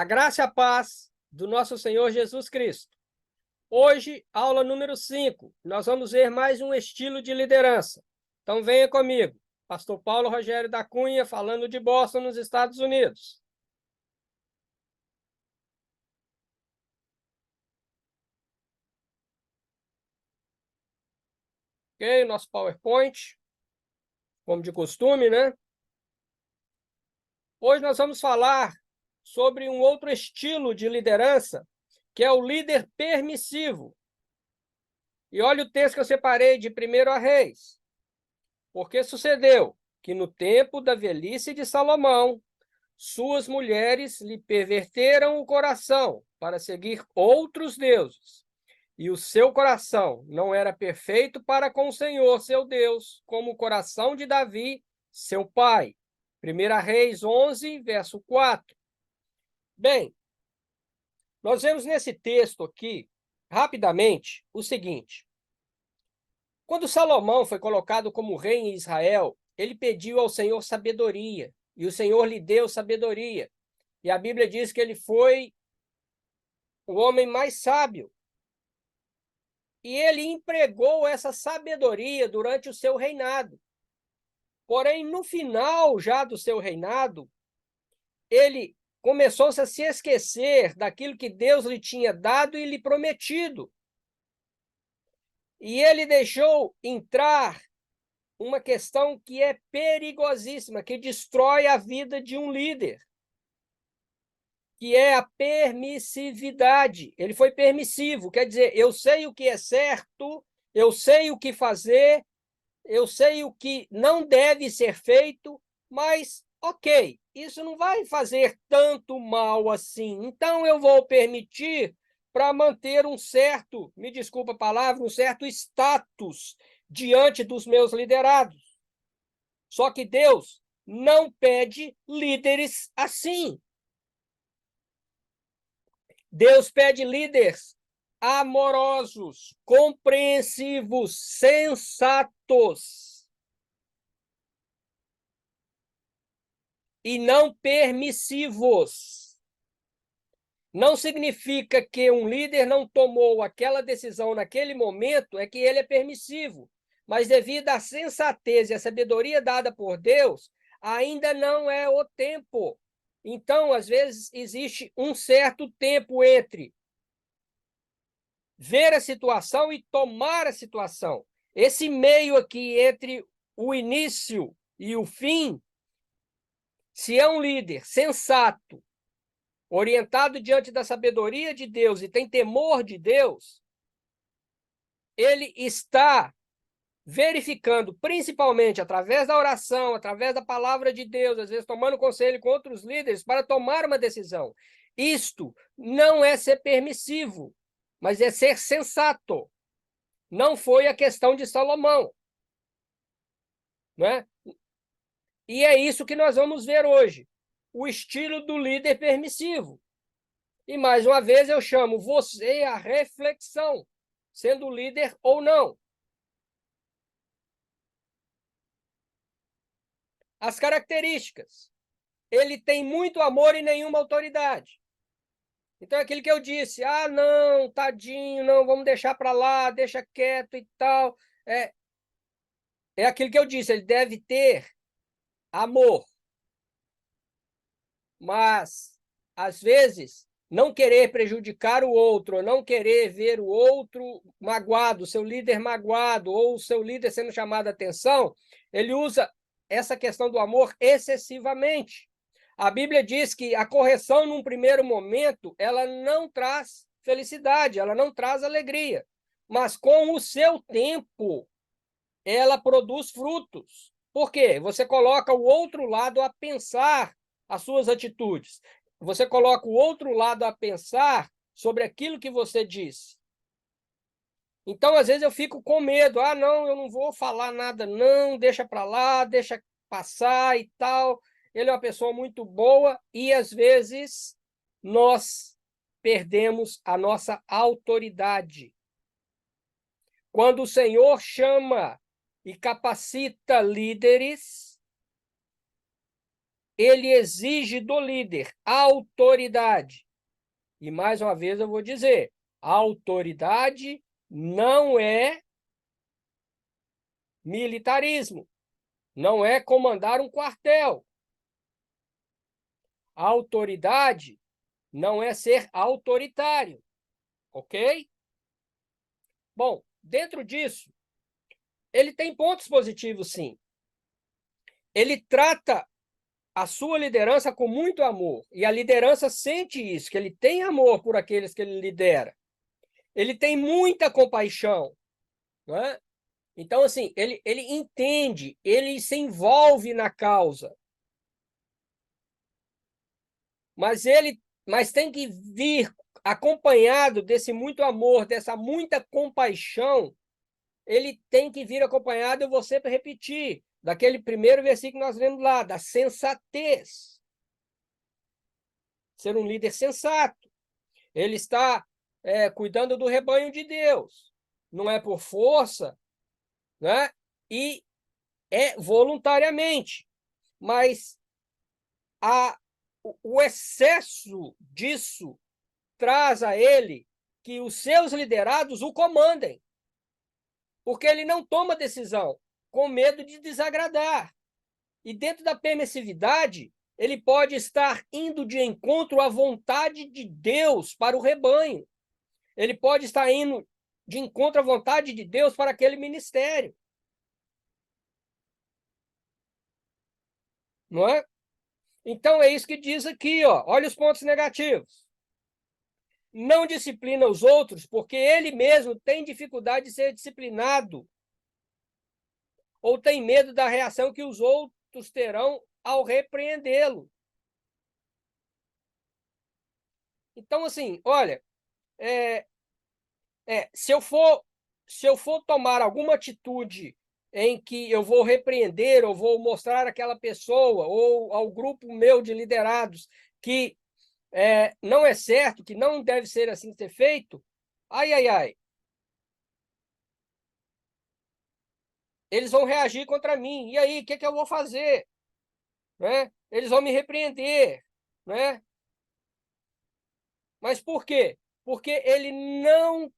graça e a paz do nosso Senhor Jesus Cristo. Hoje, aula número 5, nós vamos ver mais um estilo de liderança. Então venha comigo, Pastor Paulo Rogério da Cunha, falando de Boston, nos Estados Unidos. Ok, nosso PowerPoint, como de costume, né? Hoje nós vamos falar sobre um outro estilo de liderança, que é o líder permissivo. E olha o texto que eu separei de 1 Reis. Porque sucedeu que no tempo da velhice de Salomão, suas mulheres lhe perverteram o coração para seguir outros deuses. E o seu coração não era perfeito para com o Senhor, seu Deus, como o coração de Davi, seu pai. 1 Reis 11, verso 4. Bem, nós vemos nesse texto aqui, rapidamente, o seguinte. Quando Salomão foi colocado como rei em Israel, ele pediu ao Senhor sabedoria, e o Senhor lhe deu sabedoria. E a Bíblia diz que ele foi o homem mais sábio. E ele empregou essa sabedoria durante o seu reinado. Porém, no final já do seu reinado, ele começou a se esquecer daquilo que Deus lhe tinha dado e lhe prometido. E ele deixou entrar uma questão que é perigosíssima, que destrói a vida de um líder, que é a permissividade. Ele foi permissivo, quer dizer, eu sei o que é certo, eu sei o que fazer, eu sei o que não deve ser feito, mas, ok, isso não vai fazer tanto mal assim, então eu vou permitir para manter um certo, me desculpa a palavra, um certo status diante dos meus liderados. Só que Deus não pede líderes assim. Deus pede líderes amorosos, compreensivos, sensatos e não permissivos. Não significa que um líder não tomou aquela decisão naquele momento, é que ele é permissivo. Mas devido à sensatez e à sabedoria dada por Deus, ainda não é o tempo. Então, às vezes, existe um certo tempo entre ver a situação e tomar a situação. Esse meio aqui entre o início e o fim, se é um líder sensato, orientado diante da sabedoria de Deus e tem temor de Deus, ele está verificando, principalmente através da oração, através da palavra de Deus, às vezes tomando conselho com outros líderes para tomar uma decisão. Isto não é ser permissivo, mas é ser sensato. Não foi a questão de Salomão, né? E é isso que nós vamos ver hoje, o estilo do líder permissivo. E, mais uma vez, eu chamo você à reflexão, sendo líder ou não. As características. Ele tem muito amor e nenhuma autoridade. Então, é aquilo que eu disse, não, tadinho, não, vamos deixar para lá, deixa quieto e tal. É aquilo que eu disse, ele deve ter amor. Mas, às vezes, não querer prejudicar o outro, não querer ver o outro magoado, o seu líder magoado, ou o seu líder sendo chamado a atenção, ele usa essa questão do amor excessivamente. A Bíblia diz que a correção, num primeiro momento, ela não traz felicidade, ela não traz alegria, mas com o seu tempo, ela produz frutos. Por quê? Você coloca o outro lado a pensar as suas atitudes. Você coloca o outro lado a pensar sobre aquilo que você diz. Então, às vezes, eu fico com medo. Não, eu não vou falar nada, não, deixa para lá, deixa passar e tal. Ele é uma pessoa muito boa e, às vezes, nós perdemos a nossa autoridade. Quando o Senhor chama e capacita líderes, ele exige do líder autoridade. E, mais uma vez, eu vou dizer, a autoridade não é militarismo, não é comandar um quartel. A autoridade não é ser autoritário, ok? Bom, dentro disso, ele tem pontos positivos, sim. Ele trata a sua liderança com muito amor, e a liderança sente isso, que ele tem amor por aqueles que ele lidera. Ele tem muita compaixão, né? Então, assim, ele entende, ele se envolve na causa. Mas tem que vir acompanhado desse muito amor, dessa muita compaixão, ele tem que vir acompanhado, eu vou sempre repetir, daquele primeiro versículo que nós lemos lá, da sensatez. Ser um líder sensato. Ele está cuidando do rebanho de Deus. Não é por força, né? E é voluntariamente. Mas o excesso disso traz a ele que os seus liderados o comandem. Porque ele não toma decisão com medo de desagradar. E dentro da permissividade, ele pode estar indo de encontro à vontade de Deus para o rebanho. Ele pode estar indo de encontro à vontade de Deus para aquele ministério. Não é? Então é isso que diz aqui, ó. Olha os pontos negativos. Não disciplina os outros porque ele mesmo tem dificuldade de ser disciplinado ou tem medo da reação que os outros terão ao repreendê-lo. Então, assim, olha, se eu for tomar alguma atitude em que eu vou repreender ou vou mostrar àquela pessoa ou ao grupo meu de liderados que não é certo, que não deve ser assim ser feito, ai, ai, ai, eles vão reagir contra mim. E aí, o que eu vou fazer? Né? Eles vão me repreender, né? Mas por quê? Porque ele não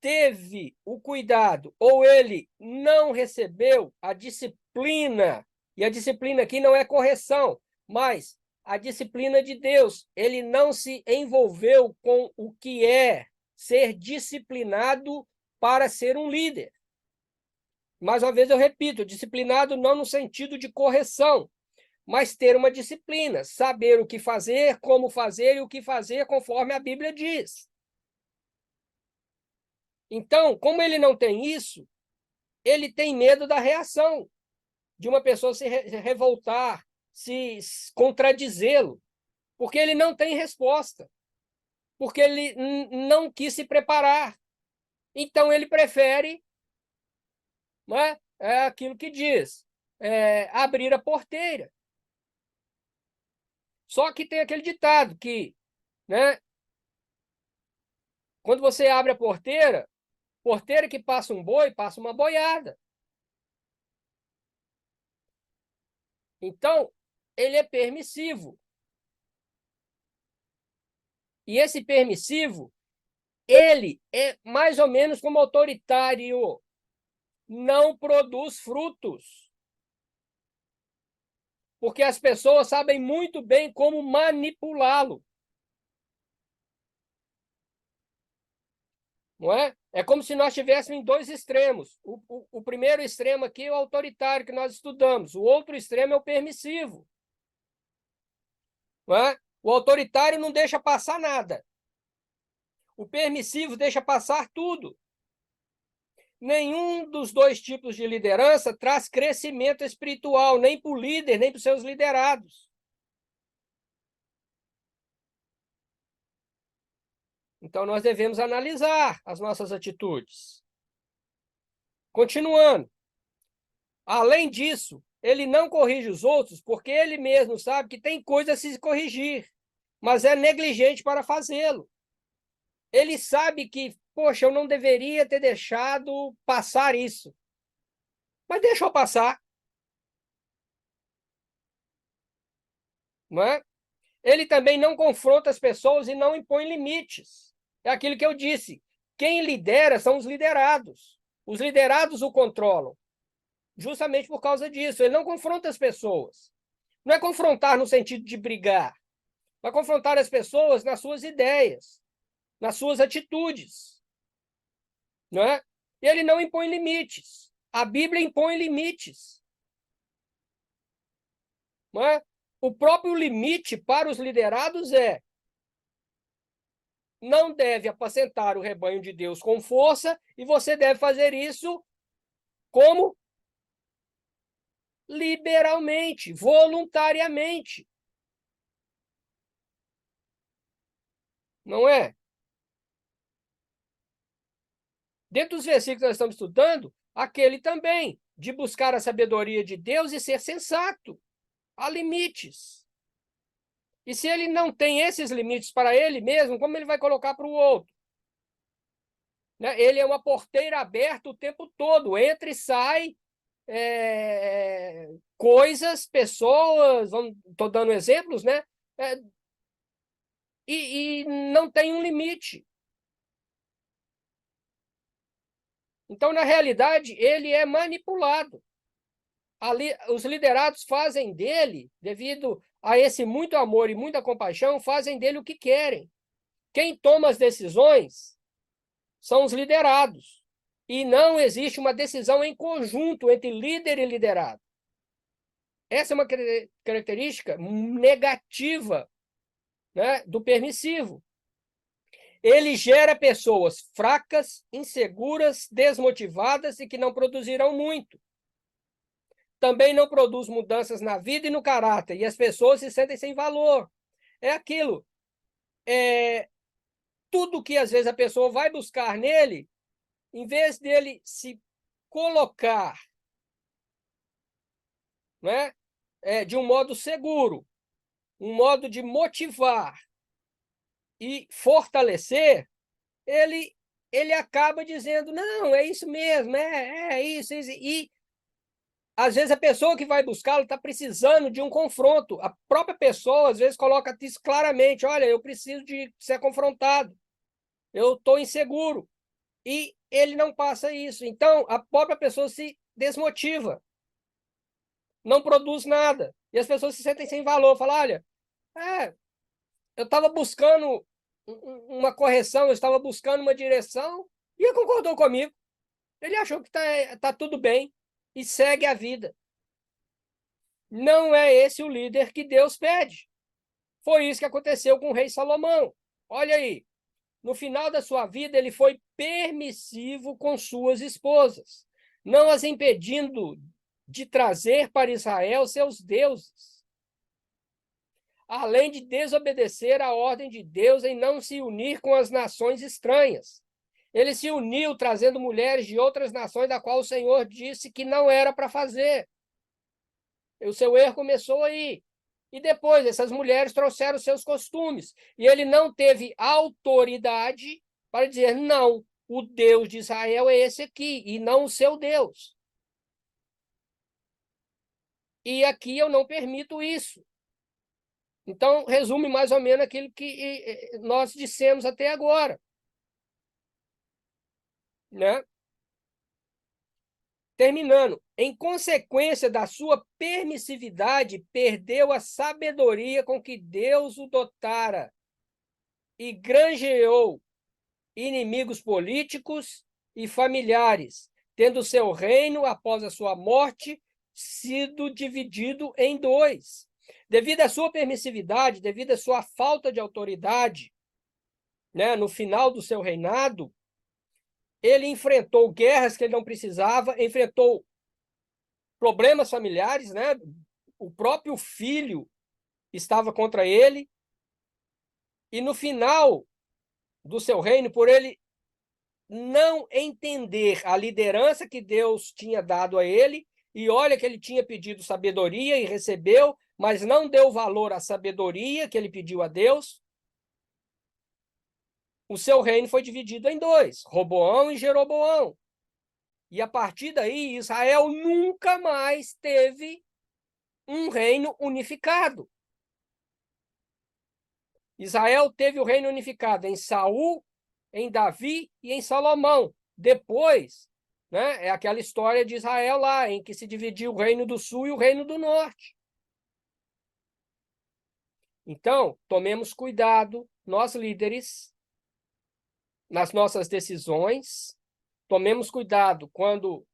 teve o cuidado ou ele não recebeu a disciplina, e a disciplina aqui não é correção, mas a disciplina de Deus. Ele não se envolveu com o que é ser disciplinado para ser um líder. Mais uma vez eu repito, disciplinado não no sentido de correção, mas ter uma disciplina, saber o que fazer, como fazer e o que fazer conforme a Bíblia diz. Então, como ele não tem isso, ele tem medo da reação, de uma pessoa se revoltar, se contradizê-lo, porque ele não tem resposta, porque ele não quis se preparar. Então, ele prefere, não é aquilo que diz, abrir a porteira. Só que tem aquele ditado que, né, quando você abre a porteira que passa um boi, passa uma boiada. Então, ele é permissivo. E esse permissivo, ele é mais ou menos como autoritário. Não produz frutos. Porque as pessoas sabem muito bem como manipulá-lo. Não é? É como se nós estivéssemos em dois extremos. O primeiro extremo aqui é o autoritário que nós estudamos. O outro extremo é o permissivo. Não é? O autoritário não deixa passar nada. O permissivo deixa passar tudo. Nenhum dos dois tipos de liderança traz crescimento espiritual, nem para o líder, nem para os seus liderados. Então, nós devemos analisar as nossas atitudes. Continuando. Além disso, ele não corrige os outros porque ele mesmo sabe que tem coisa a se corrigir, mas é negligente para fazê-lo. Ele sabe que, poxa, eu não deveria ter deixado passar isso. Mas deixou passar. não é? Ele também não confronta as pessoas e não impõe limites. É aquilo que eu disse. Quem lidera são os liderados. Os liderados o controlam. Justamente por causa disso. Ele não confronta as pessoas. Não é confrontar no sentido de brigar. Vai confrontar as pessoas nas suas ideias, nas suas atitudes. Não é? Ele não impõe limites. A Bíblia impõe limites. Não é? O próprio limite para os liderados é: não deve apacentar o rebanho de Deus com força, e você deve fazer isso como? Liberalmente, voluntariamente. Não é? Dentro dos versículos que nós estamos estudando, aquele também, de buscar a sabedoria de Deus e ser sensato. Há limites. E se ele não tem esses limites para ele mesmo, como ele vai colocar para o outro? Né? Ele é uma porteira aberta o tempo todo, entra e sai coisas, pessoas, estou dando exemplos, né? E não tem um limite. Então, na realidade, ele é manipulado. Ali, os liderados fazem dele, devido a esse muito amor e muita compaixão, fazem dele o que querem. Quem toma as decisões são os liderados. E não existe uma decisão em conjunto entre líder e liderado. Essa é uma característica negativa, né, do permissivo. Ele gera pessoas fracas, inseguras, desmotivadas e que não produzirão muito. Também não produz mudanças na vida e no caráter, e as pessoas se sentem sem valor. É aquilo. Tudo que às vezes a pessoa vai buscar nele, em vez dele se colocar, né, de um modo seguro, um modo de motivar e fortalecer, ele acaba dizendo: não, é isso mesmo, é isso. E às vezes a pessoa que vai buscá-lo está precisando de um confronto. A própria pessoa, às vezes, coloca isso claramente: olha, eu preciso de ser confrontado, eu estou inseguro. E ele não passa isso. Então, a própria pessoa se desmotiva, não produz nada. E as pessoas se sentem sem valor. Falam: olha, eu estava buscando uma correção, eu estava buscando uma direção, e ele concordou comigo. Ele achou que tá tudo bem e segue a vida. Não é esse o líder que Deus pede. Foi isso que aconteceu com o rei Salomão. Olha aí, no final da sua vida, ele foi permissivo com suas esposas, não as impedindo de trazer para Israel seus deuses, além de desobedecer à ordem de Deus em não se unir com as nações estranhas. Ele se uniu trazendo mulheres de outras nações, da qual o Senhor disse que não era para fazer. O seu erro começou aí. E depois, essas mulheres trouxeram seus costumes. E ele não teve autoridade para dizer: não, o Deus de Israel é esse aqui, e não o seu Deus. E aqui eu não permito isso. Então, resume mais ou menos aquilo que nós dissemos até agora. Né? Terminando, em consequência da sua permissividade, perdeu a sabedoria com que Deus o dotara e granjeou inimigos políticos e familiares, tendo seu reino, após a sua morte, sido dividido em dois. Devido à sua permissividade, devido à sua falta de autoridade, né, no final do seu reinado, ele enfrentou guerras que ele não precisava, enfrentou problemas familiares, né? O próprio filho estava contra ele, e no final do seu reino, por ele não entender a liderança que Deus tinha dado a ele, e olha que ele tinha pedido sabedoria e recebeu, mas não deu valor à sabedoria que ele pediu a Deus, o seu reino foi dividido em dois, Roboão e Jeroboão. E a partir daí, Israel nunca mais teve um reino unificado. Israel teve o reino unificado em Saul, em Davi e em Salomão. Depois, né, é aquela história de Israel lá, em que se dividiu o reino do sul e o reino do norte. Então, tomemos cuidado, nós líderes, nas nossas decisões, tomemos cuidado quando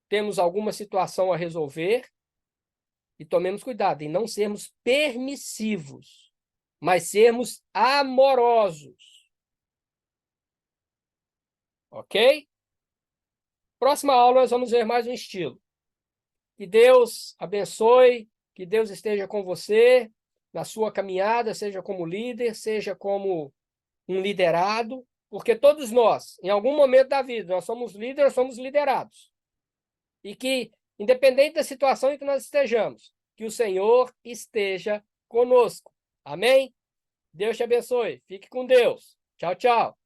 temos alguma situação a resolver e tomemos cuidado em não sermos permissivos, mas sermos amorosos. Ok? Próxima aula nós vamos ver mais um estilo. Que Deus abençoe, que Deus esteja com você na sua caminhada, seja como líder, seja como um liderado, porque todos nós, em algum momento da vida, nós somos líderes, somos liderados. E que, independente da situação em que nós estejamos, que o Senhor esteja conosco. Amém? Deus te abençoe. Fique com Deus. Tchau, tchau.